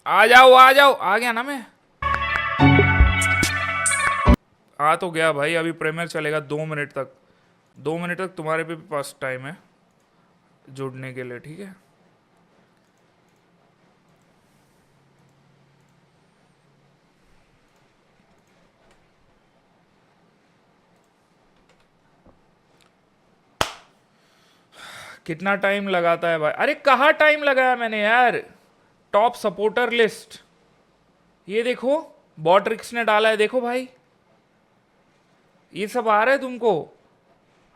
आ जाओ आ जाओ, आ गया ना मैं। आ तो गया भाई, अभी प्रीमियर चलेगा 2 मिनट तक। 2 मिनट तक तुम्हारे भी पास टाइम है जुड़ने के लिए, ठीक है। कितना टाइम लगाता है भाई? अरे कहाँ टाइम लगाया मैंने यार। टॉप सपोर्टर लिस्ट, ये देखो, बॉट्रिक्स ने डाला है, देखो भाई, ये सब आ रहा है तुमको।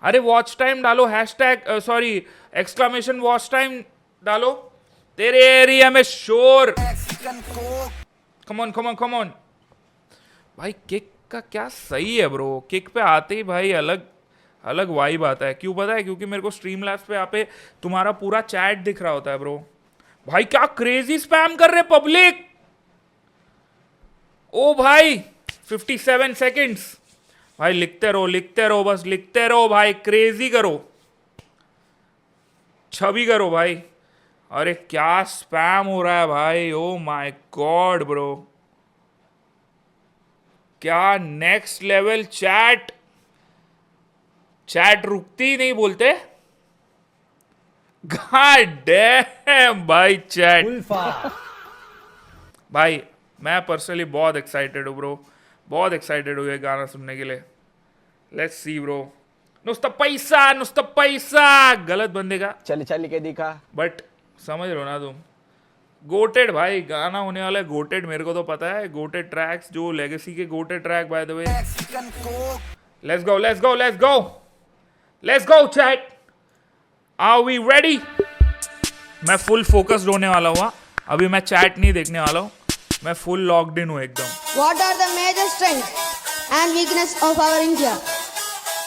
अरे वॉच टाइम डालो, hashtag sorry exclamation watch time डालो। तेरे एरिया में शोर। कमॉन कमॉन कमॉन भाई, किक का क्या सही है ब्रो। किक पे आते ही भाई अलग अलग वाइब आता है। क्यों पता है? क्योंकि मेरे को स्ट्रीम लैब्स पे यहाँ पे तुम्हारा पूरा चैट दिख रहा होता है ब्रो। भाई क्या क्रेजी स्पैम कर रहे पब्लिक। ओ भाई 57 सेकंड्स। भाई लिखते रहो, बस लिखते रहो भाई, क्रेजी करो, छवि करो भाई। अरे क्या स्पैम हो रहा है भाई, ओ माय गॉड ब्रो, क्या नेक्स्ट लेवल चैट। चैट रुकती ही नहीं बोलते। गॉड डैम भाई चैट। भाई मैं पर्सनली बहुत एक्साइटेड हूँ ब्रो, बहुत एक्साइटेड हूँ ये गाना सुनने के लिए। Let's see bro. नुस्ता पैसा गलत बंदे का चल चल के दिखा। बट समझ रहे हो ना तुम। गोटेड भाई गाना होने वाला है, गोटेड। मेरे को तो पता है गोटेड ट्रैक्स, जो लेगेसी के goated track by the way. Let's go let's go let's go let's go chat, are we ready? मैं फुल फोकस्ड होने वाला हुआ, अभी मैं चैट नहीं देखने वाला हूँ, मैं फुल लॉक्ड इन हूँ एकदम। What are the major strengths and weakness of our India?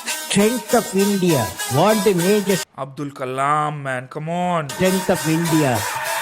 Strength of India. What the major Abdul Kalam man, come on. strength of India?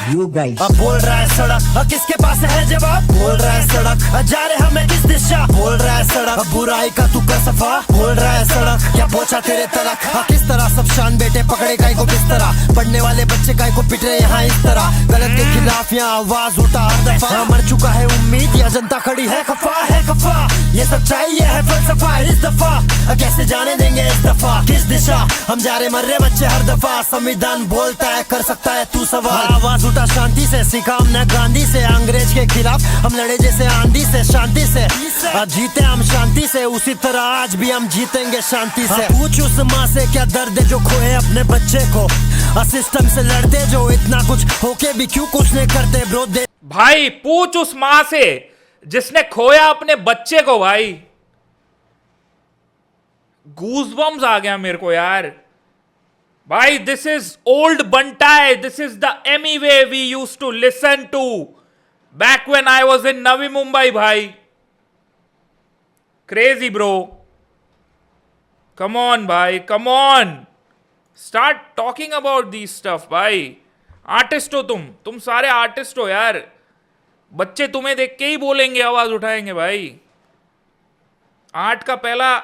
You guys. अब बोल रहा है सड़क, किसके पास है जवाब? बोल रहा है सड़क, जा रहे हमें किस दिशा? बोल रहा है सड़क, बुराई का तू कर सफा? बोल रहा है सड़क, क्या पहुंचा तेरे तलक? किस तरह सब शान बेटे पकड़े गाय को किस तरह? पढ़ने वाले बच्चे गाय को पिट रहे यहाँ इस तरह। गलत के खिलाफ यहाँ आवाज उठा हर दफा। मर चुका है उम्मीद, या जनता खड़ी है खफा, है खफा। ये सच्चाई, ये है फलसफा इस दफा। कैसे जाने देंगे इस दफा किस दिशा? हम जा रहे मर रहे बच्चे हर दफा। संविधान बोलता है कर सकता है तू सवाल। आवाज उठा शांति से, सीखा हमने गांधी से। अंग्रेज के खिलाफ हम लड़े जैसे आंधी से, शांति से। आज जीते हम शांति से, उसी तरह आज भी हम जीतेंगे शांति से। पूछ उस माँ से क्या दर्द है जो खोए अपने बच्चे को। सिस्टम से लड़ते जो इतना कुछ होके भी क्यों कुछ नहीं करते ब्रो। भाई पूछ उस माँ से जिसने खोया अपने बच्चे को। भाई गूज़बम्स आ गया मेरे को यार। भाई this is old Bantai, this is the Amy way we use to listen to back when I was in Navi Mumbai. भाई क्रेजी ब्रो, कम ऑन भाई, come on, start talking about the stuff. भाई आर्टिस्ट हो तुम सारे आर्टिस्ट हो यार। बच्चे तुम्हें देख के ही बोलेंगे, आवाज उठाएंगे। भाई आर्ट का पहला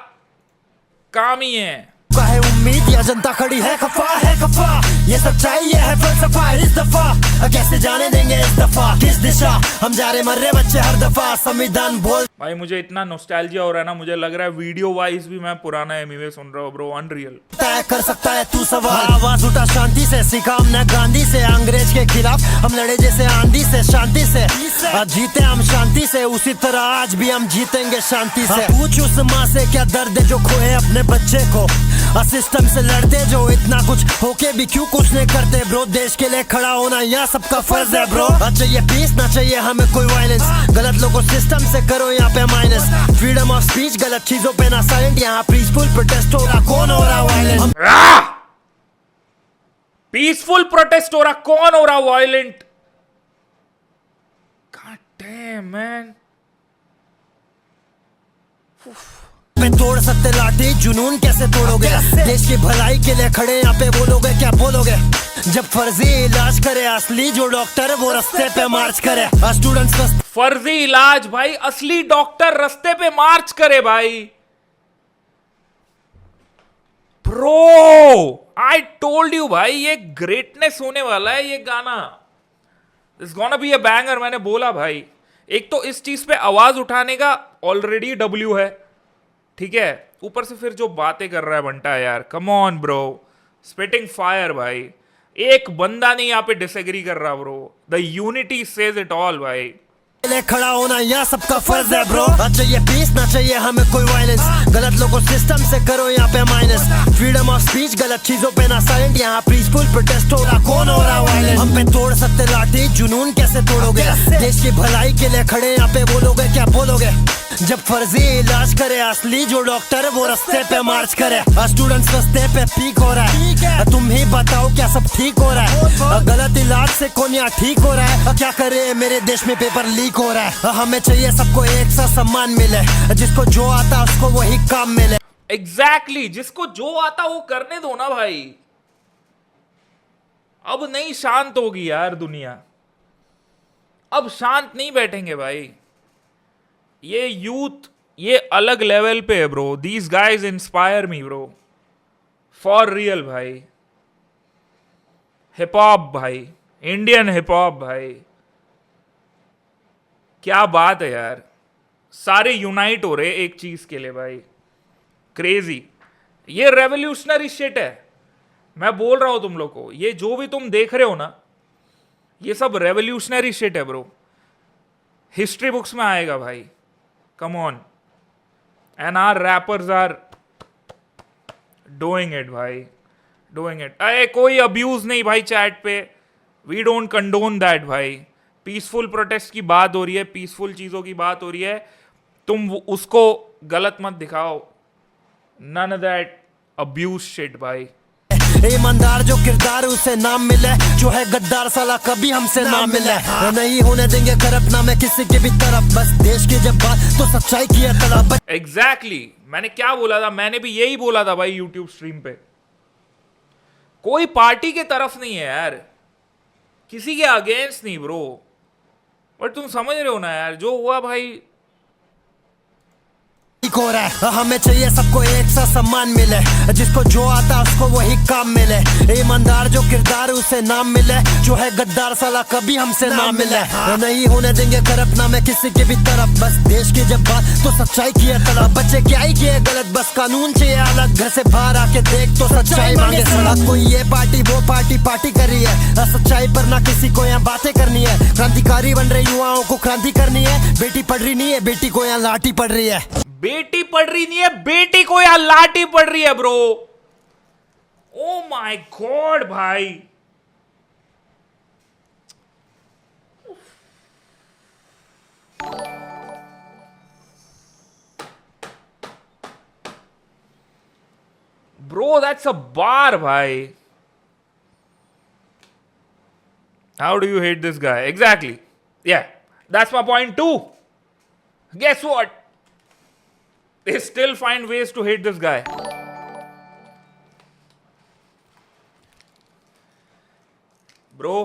काम ही है। है उम्मीद, या जनता खड़ी है खफा, है खफा। ये सच्चाई, ये है फलसफा इस दफा। कैसे जाने देंगे इस दफा किस दिशा? हम जा रहे मर रहे बच्चे हर दफा। संविधान बोल। भाई मुझे इतना नॉस्टैल्जिया हो रहा है ना, मुझे लग रहा है वीडियो वाइज भी मैं पुराना एमीवे सुन रहा हूँ ब्रो, अनरियल। तय कर सकता है तू सवाल। आवाज उठा शांति से, सीखा हमने गांधी से। अंग्रेज के खिलाफ हम लड़े जैसे आंधी से, शांति से। आज जीते हम शांति से, उसी तरह आज भी हम जीतेंगे शांति से। पूछ उस माँ से क्या दर्द है जो खोए अपने बच्चे को। सिस्टम से लड़ते जो इतना कुछ होके भी क्यों कुछ नहीं करते ब्रो। देश के लिए खड़ा होना यहाँ सबका फर्ज है ब्रो। ना चाहिए पीस, ना चाहिए हमें कोई वायलेंस। गलत लोगों सिस्टम से करो यहाँ पे माइनस। फ्रीडम ऑफ स्पीच, गलत चीजों पे ना साइलेंट। यहाँ पीसफुल प्रोटेस्ट हो रहा, कौन हो रहा वायलेंट? पीसफुल प्रोटेस्ट हो रहा, कौन हो रहा वायलेंट? God damn man. पे तोड़ सकते लाठी, जुनून कैसे तोड़ोगे? देश की भलाई के लिए खड़े यहाँ पे बोलोगे, क्या बोलोगे? जब फर्जी इलाज करे असली जो डॉक्टर, वो रास्ते पे मार्च करे। स्टूडेंट्स फर्जी इलाज भाई, असली डॉक्टर रास्ते पे मार्च करे। भाई ब्रो आई टोल्ड यू भाई, ये ग्रेटनेस होने वाला है ये गाना। It's gonna be a banger, मैंने बोला भाई। एक तो इस चीज पे आवाज उठाने का ऑलरेडी डब्ल्यू है, ठीक है, ऊपर से फिर जो बातें कर रहा है बंटा यार, come on bro, spitting fire भाई। एक बंदा नहीं यहाँ पे डिसएग्री कर रहा bro, the unity says it all भाई। ले खड़ा होना यहाँ सबका फर्ज है ब्रो। ना चाहिए पीस, ना चाहिए हमें कोई वायलेंस, गलत लोगों सिस्टम से करो यहाँ पे माइनस। फ्रीडम ऑफ स्पीच, गलत चीजों पे ना साइलेंट, यहाँ पीसफुल प्रोटेस्ट हो रहा, कौन हो रहा वायलेंट। हम पे तोड़ सकते लाठी, जुनून कैसे तोड़ोगे? देश की भलाई के लिए खड़े यहाँ पे बोलोगे, क्या बोलोगे? जब फर्जी इलाज करे असली जो डॉक्टर, वो रास्ते पे मार्च करे। स्टूडेंट्स रास्ते पे पीक हो रहा है, तुम ही बताओ क्या सब ठीक हो रहा है? गलत इलाज से कौन यहाँ ठीक हो रहा है? क्या करे मेरे देश में पेपर लीक हो रहा है। हमें चाहिए सबको एक सा सम्मान मिले, जिसको जो आता उसको वही काम मिले। एग्जैक्टली, जिसको जो आता वो करने दो ना भाई। अब नहीं शांत होगी यार दुनिया, अब शांत नहीं बैठेंगे भाई। ये यूथ ये अलग लेवल पे है bro, these guys inspire me bro, for real भाई। हिप हॉप भाई, इंडियन हिप हॉप भाई, क्या बात है यार। सारे यूनाइट हो रहे एक चीज के लिए भाई, क्रेजी। ये रेवोल्यूशनरी शिट है, मैं बोल रहा हूं तुम लोग को। ये जो भी तुम देख रहे हो ना, ये सब रेवोल्यूशनरी शिट है ब्रो, हिस्ट्री बुक्स में आएगा भाई। Come on, and our rappers are doing it भाई, डूइंग इट। अरे कोई अब्यूज नहीं भाई चैट पे, वी डोंट कंडोन दैट भाई। पीसफुल प्रोटेस्ट की बात हो रही है, पीसफुल चीजों की बात हो रही है, तुम उसको गलत मत दिखाओ। नन दैट अब्यूज शिट भाई। ईमानदार जो किरदार उसे नाम मिले, जो है गद्दार साला कभी हमसे ना मिले। नहीं होने देंगे करप्ट ना मैं किसी के भी तरफ, बस देश की जब बात तो सच्चाई की है तड़प। एग्जैक्टली, मैंने क्या बोला था? मैंने भी यही बोला था भाई यूट्यूब स्ट्रीम पे। कोई पार्टी के तरफ नहीं है यार, किसी के अगेंस्ट नहीं ब्रो, बट तुम समझ रहे हो ना यार, जो हुआ भाई हो रहा है। हमें चाहिए सबको एक सा सम्मान मिले, जिसको जो आता उसको वही काम मिले। ईमानदार जो किरदार उसे नाम मिले, जो है गद्दार साला कभी हमसे ना मिले। नहीं होने देंगे करप्ट ना मैं किसी के भी तरफ, बस देश की जब बात तो सच्चाई की है तड़प। बच्चे क्या ही किए गलत, बस कानून चाहिए अलग, घर से बाहर आके देख तो सच्चाई मांगे सड़क। कोई ये पार्टी वो पार्टी पार्टी कर रही है, सच्चाई पर ना किसी को यहाँ बातें करनी है। क्रांतिकारी बन रहे युवाओं को क्रांति करनी है, बेटी पढ़ रही नहीं है बेटी को यहाँ लाठी पड़ रही है। बेटी पढ़ रही नहीं है, बेटी को यार लाठी पड़ रही है ब्रो। ओ माय गॉड भाई, ब्रो दैट्स अ बार भाई। How do you hate this guy? Exactly, yeah that's my point too. Guess what, they still find ways to hate this guy. Bro,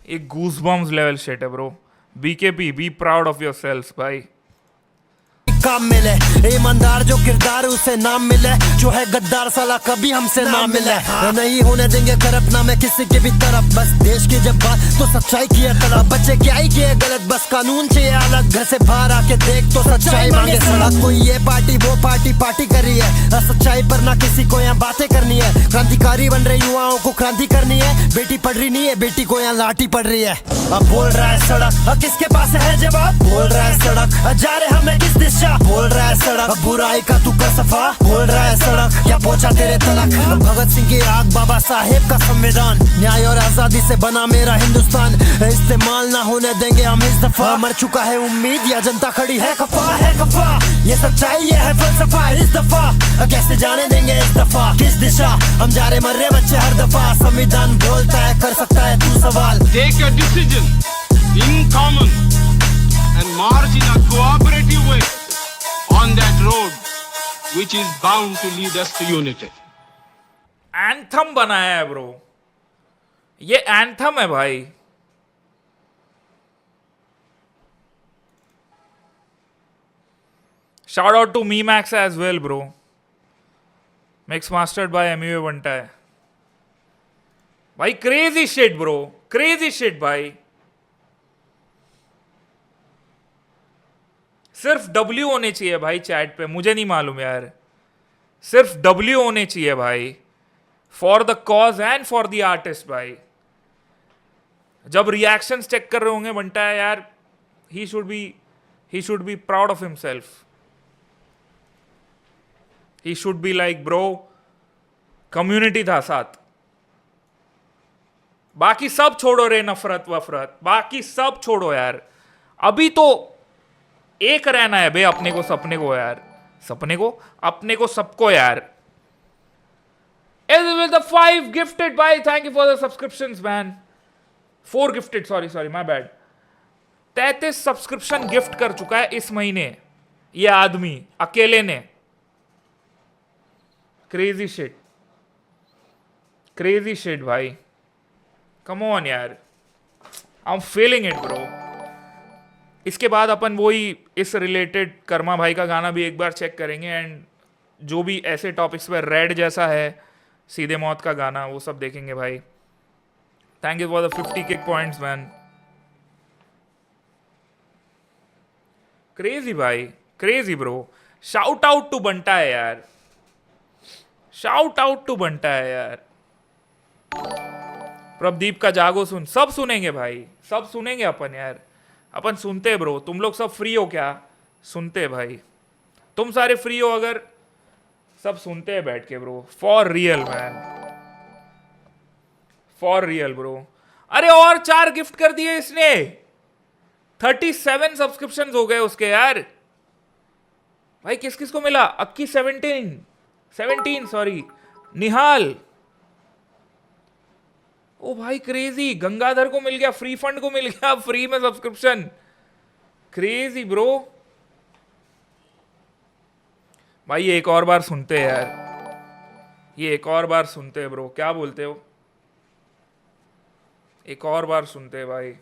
ये goosebumps level shit है bro. BKP, be proud of yourselves भाई। काम मिले, ईमानदार जो किरदार उसे नाम मिले, जो है गद्दार साला कभी हमसे ना मिले। नहीं होने देंगे करप्ट ना मैं किसी के भी तरफ, बस देश की जब बात तो सच्चाई की है तड़प। बच्चे क्या ही किए गलत, बस कानून चाहिए अलग, घर से बाहर आके देख तो सच्चाई मांगे सड़क। कोई ये पार्टी वो पार्टी पार्टी कर रही है, सच्चाई पर ना किसी को यहाँ बातें करनी है। क्रांतिकारी बन रहे युवाओं को क्रांति करनी है, बेटी पढ़ रही नहीं है बेटी को यहाँ लाठी पड़ रही है। अब बोल रहा है सड़क, किसके पास है जवाब? बोल रहा है सड़क, जा रहे हमें किस दिशा? बोल रहा है सड़क, बुराई का तू कर सफा। बोल रहा है सड़क, क्या पहुंचा तेरे तलक? भगत सिंह की आग, बाबा साहेब का संविधान, न्याय और आजादी से बना मेरा हिंदुस्तान, इस्तेमाल ना होने देंगे हम इस दफा। मर चुका है उम्मीद या जनता खड़ी है खफा, है खफा। ये सच्चाई ये है फलसफा इस दफा, कैसे जाने देंगे इस दफा किस दिशा? हम जा रहे मर रहे बच्चे हर दफा, संविधान बोलता है कर सकता है तू सवाल। Take a decision in common and march in a cooperative way on that road which is bound to lead us to unity. Anthem बनाया है ब्रो, ये एंथम है भाई। Shout out to me Max as well bro, mix mastered by MU बनता है भाई। Crazy shit bro, crazy shit भाई। सिर्फ W होने चाहिए भाई चैट पे, मुझे नहीं मालूम यार, सिर्फ W होने चाहिए भाई, for the cause and for the artist भाई। जब रिएक्शंस चेक कर रहे होंगे बनता है यार, he should be proud of himself, he should be like bro community था साथ। बाकी सब छोड़ो रे, नफरत वफरत बाकी सब छोड़ो यार, अभी तो एक रहना है बे अपने को, सपने को यार, सपने को अपने को सबको यार। With the 5 gifted by, thank you for the subscriptions man, 4 gifted, sorry my bad। 33 subscription gift कर चुका है इस महीने ये आदमी अकेले ने। क्रेजी शिट भाई, कम ऑन यार, I am feeling it bro. इसके बाद अपन वही इस रिलेटेड कर्मा भाई का गाना भी एक बार चेक करेंगे, एंड जो भी ऐसे टॉपिक्स पे रेड जैसा है सीधे मौत का गाना, वो सब देखेंगे भाई। Thank you for the 50 kick points man. Crazy भाई, crazy bro. Shout out to Banta है यार, शाउट आउट टू बंटा है यार। प्रभदीप का जागो सुन, सब सुनेंगे भाई, सब सुनेंगे अपन यार, अपन सुनते ब्रो। तुम लोग सब फ्री हो क्या? सुनते भाई, तुम सारे फ्री हो अगर, सब सुनते हैं बैठ के bro, for real man, for real bro. अरे और 4 गिफ्ट कर दिए इसने, 37 सब्सक्रिप्शंस हो गए उसके यार। भाई किस किस को मिला? अक्की 17 सॉरी, निहाल, ओ भाई क्रेजी, गंगाधर को मिल गया, फ्री फंड को मिल गया फ्री में सब्सक्रिप्शन, क्रेजी ब्रो। भाई ये एक और बार सुनते हैं यार, ये एक और बार सुनते हैं ब्रो, क्या बोलते हो? एक और बार सुनते हैं भाई।